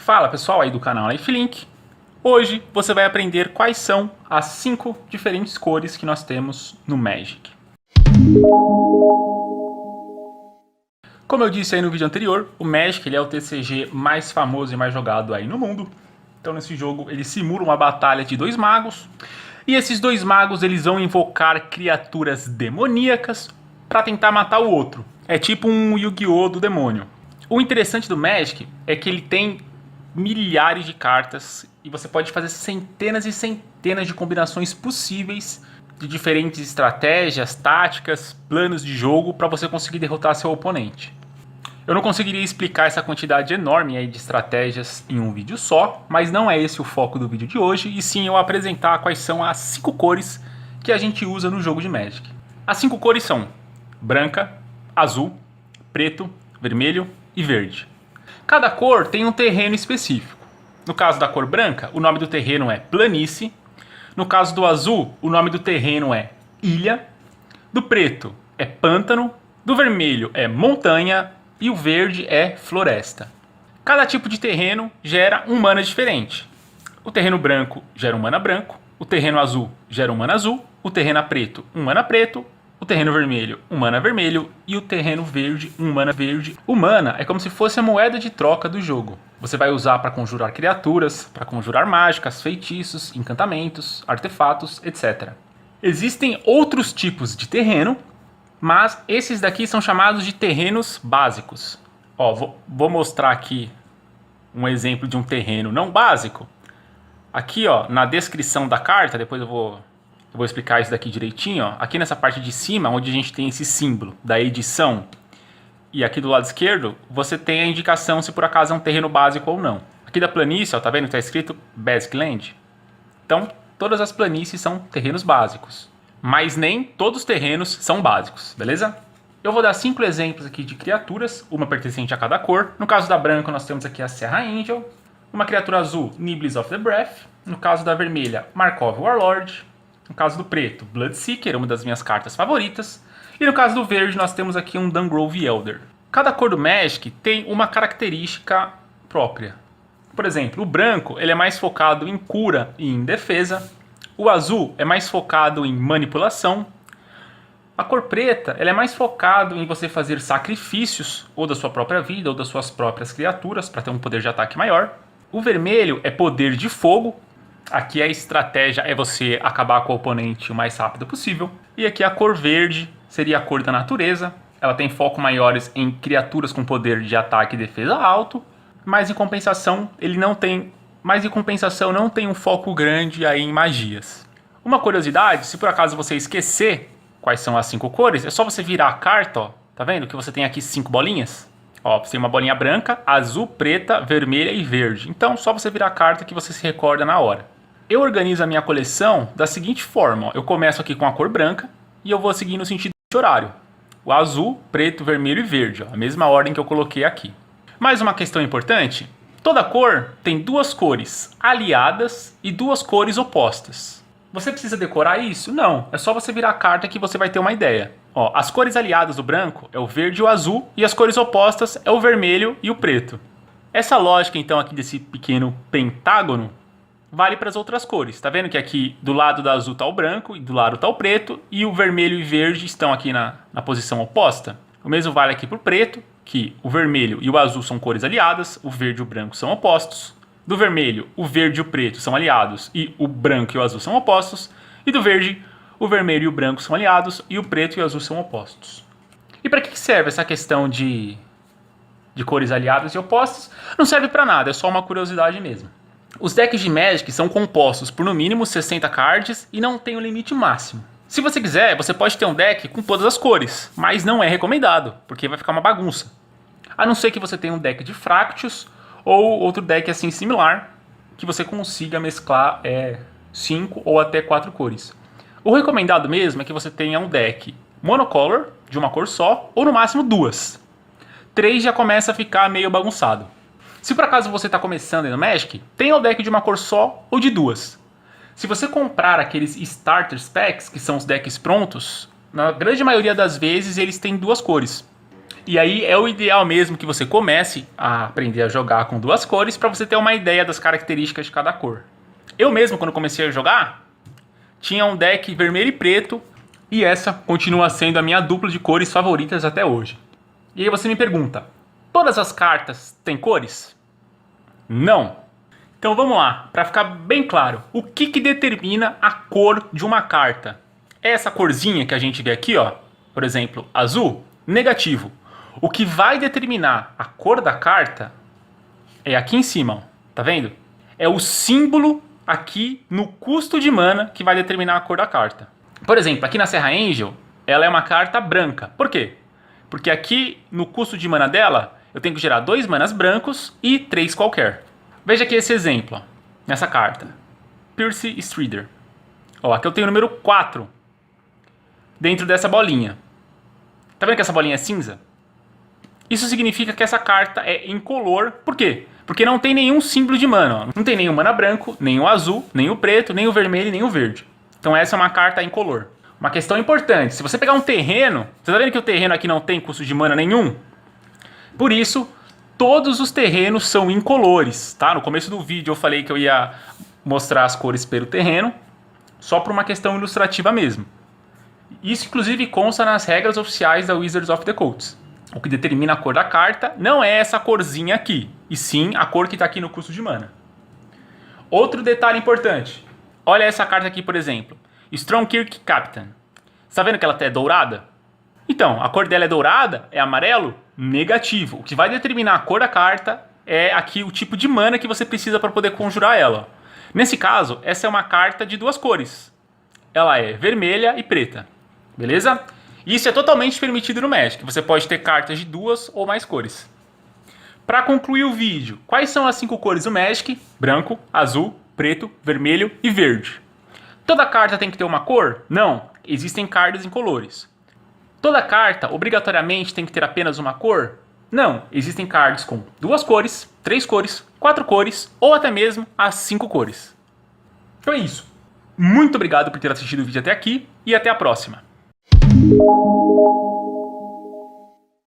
Fala pessoal aí do canal Lifelink. Hoje você vai aprender quais são as 5 diferentes cores que nós temos no Magic. Como eu disse aí no vídeo anterior, o Magic ele é o TCG mais famoso e mais jogado aí no mundo. Então nesse jogo ele simula uma batalha de 2 magos. E esses 2 magos eles vão invocar criaturas demoníacas para tentar matar o outro. É tipo um Yu-Gi-Oh! Do demônio. O interessante do Magic é que ele tem milhares de cartas e você pode fazer centenas e centenas de combinações possíveis de diferentes estratégias, táticas, planos de jogo para você conseguir derrotar seu oponente. Eu não conseguiria explicar essa quantidade enorme aí de estratégias em um vídeo só, mas não é esse o foco do vídeo de hoje, e sim eu apresentar quais são as 5 cores que a gente usa no jogo de Magic. As 5 cores são branca, azul, preto, vermelho e verde. Cada cor tem um terreno específico. No caso da cor branca, o nome do terreno é planície. No caso do azul, o nome do terreno é ilha. Do preto é pântano. Do vermelho é montanha. E o verde é floresta. Cada tipo de terreno gera um mana diferente. O terreno branco gera um mana branco. O terreno azul gera um mana azul. O terreno preto, um mana preto. O terreno vermelho, um mana vermelho, e o terreno verde, um mana verde. O mana é como se fosse a moeda de troca do jogo. Você vai usar para conjurar criaturas, para conjurar mágicas, feitiços, encantamentos, artefatos, etc. Existem outros tipos de terreno, mas esses daqui são chamados de terrenos básicos. Ó, vou mostrar aqui um exemplo de um terreno não básico. Aqui, ó, na descrição da carta, depois eu vou explicar isso daqui direitinho. Ó. Aqui nessa parte de cima, onde a gente tem esse símbolo da edição, e aqui do lado esquerdo, você tem a indicação se por acaso é um terreno básico ou não. Aqui da planície, ó, tá vendo que está escrito Basic Land? Então, todas as planícies são terrenos básicos. Mas nem todos os terrenos são básicos, beleza? Eu vou dar 5 exemplos aqui de criaturas, uma pertencente a cada cor. No caso da branca, nós temos aqui a Serra Angel. Uma criatura azul, Niblis of the Breath. No caso da vermelha, Markov Warlord. No caso do preto, Bloodseeker, uma das minhas cartas favoritas. E no caso do verde, nós temos aqui um Dungrove Elder. Cada cor do Magic tem uma característica própria. Por exemplo, o branco ele é mais focado em cura e em defesa. O azul é mais focado em manipulação. A cor preta ela é mais focado em você fazer sacrifícios, ou da sua própria vida, ou das suas próprias criaturas, para ter um poder de ataque maior. O vermelho é poder de fogo. Aqui a estratégia é você acabar com o oponente o mais rápido possível. E aqui a cor verde seria a cor da natureza. Ela tem foco maiores em criaturas com poder de ataque e defesa alto. Mas em compensação não tem um foco grande aí em magias. Uma curiosidade, se por acaso você esquecer quais são as 5 cores, é só você virar a carta, ó. Tá vendo que você tem aqui 5 bolinhas? Ó, você tem uma bolinha branca, azul, preta, vermelha e verde. Então só você virar a carta que você se recorda na hora. Eu organizo a minha coleção da seguinte forma. Ó. Eu começo aqui com a cor branca e eu vou seguir no sentido horário. O azul, preto, vermelho e verde. Ó, a mesma ordem que eu coloquei aqui. Mais uma questão importante. Toda cor tem 2 cores aliadas e 2 cores opostas. Você precisa decorar isso? Não. É só você virar a carta que você vai ter uma ideia. Ó, as cores aliadas do branco é o verde e o azul. E as cores opostas é o vermelho e o preto. Essa lógica então aqui desse pequeno pentágono vale para as outras cores. Tá vendo que aqui do lado do azul está o branco e do lado está o preto. E o vermelho e verde estão aqui na posição oposta. O mesmo vale aqui para o preto, que o vermelho e o azul são cores aliadas. O verde e o branco são opostos. Do vermelho, o verde e o preto são aliados e o branco e o azul são opostos. E do verde, o vermelho e o branco são aliados e o preto e o azul são opostos. E para que serve essa questão de cores aliadas e opostas? Não serve para nada, é só uma curiosidade mesmo. Os decks de Magic são compostos por no mínimo 60 cards e não tem um limite máximo. Se você quiser, você pode ter um deck com todas as cores, mas não é recomendado, porque vai ficar uma bagunça. A não ser que você tenha um deck de Fractus ou outro deck assim similar, que você consiga mesclar 5 ou até 4 cores. O recomendado mesmo é que você tenha um deck monocolor, de uma cor só, ou no máximo 2. 3 já começa a ficar meio bagunçado. Se por acaso você está começando aí no Magic, tenha o deck de uma cor só ou de 2. Se você comprar aqueles Starter Packs, que são os decks prontos, na grande maioria das vezes eles têm 2 cores. E aí é o ideal mesmo que você comece a aprender a jogar com duas cores para você ter uma ideia das características de cada cor. Eu mesmo, quando comecei a jogar, tinha um deck vermelho e preto e essa continua sendo a minha dupla de cores favoritas até hoje. E aí você me pergunta, todas as cartas têm cores? Não. Então vamos lá, para ficar bem claro, o que determina a cor de uma carta? É essa corzinha que a gente vê aqui, ó, por exemplo, azul, negativo. O que vai determinar a cor da carta é aqui em cima, ó, tá vendo? É o símbolo aqui no custo de mana que vai determinar a cor da carta. Por exemplo, aqui na Serra Angel, ela é uma carta branca. Por quê? Porque aqui no custo de mana dela, eu tenho que gerar 2 manas brancos e 3 qualquer. Veja aqui esse exemplo, ó, nessa carta. Percy Strider. Ó, aqui eu tenho o número 4 dentro dessa bolinha. Tá vendo que essa bolinha é cinza? Isso significa que essa carta é incolor. Por quê? Porque não tem nenhum símbolo de mana. Ó. Não tem nenhum mana branco, nem o azul, nem o preto, nem o vermelho, nem o verde. Então essa é uma carta incolor. Uma questão importante. Se você pegar um terreno, você tá vendo que o terreno aqui não tem custo de mana nenhum? Por isso, todos os terrenos são incolores. Tá? No começo do vídeo eu falei que eu ia mostrar as cores pelo terreno. Só por uma questão ilustrativa mesmo. Isso inclusive consta nas regras oficiais da Wizards of the Coast. O que determina a cor da carta não é essa corzinha aqui, e sim a cor que está aqui no custo de mana. Outro detalhe importante. Olha essa carta aqui, por exemplo. Strongkirk Captain. Está vendo que ela é dourada? Então, a cor dela é dourada, é amarelo, negativo. O que vai determinar a cor da carta é aqui o tipo de mana que você precisa para poder conjurar ela. Nesse caso, essa é uma carta de duas cores. Ela é vermelha e preta. Beleza? Isso é totalmente permitido no Magic. Você pode ter cartas de duas ou mais cores. Para concluir o vídeo, quais são as 5 cores do Magic? Branco, azul, preto, vermelho e verde. Toda carta tem que ter uma cor? Não. Existem cards incolores. Toda carta obrigatoriamente tem que ter apenas uma cor? Não. Existem cards com 2 cores, 3 cores, 4 cores ou até mesmo as 5 cores. Então é isso. Muito obrigado por ter assistido o vídeo até aqui e até a próxima.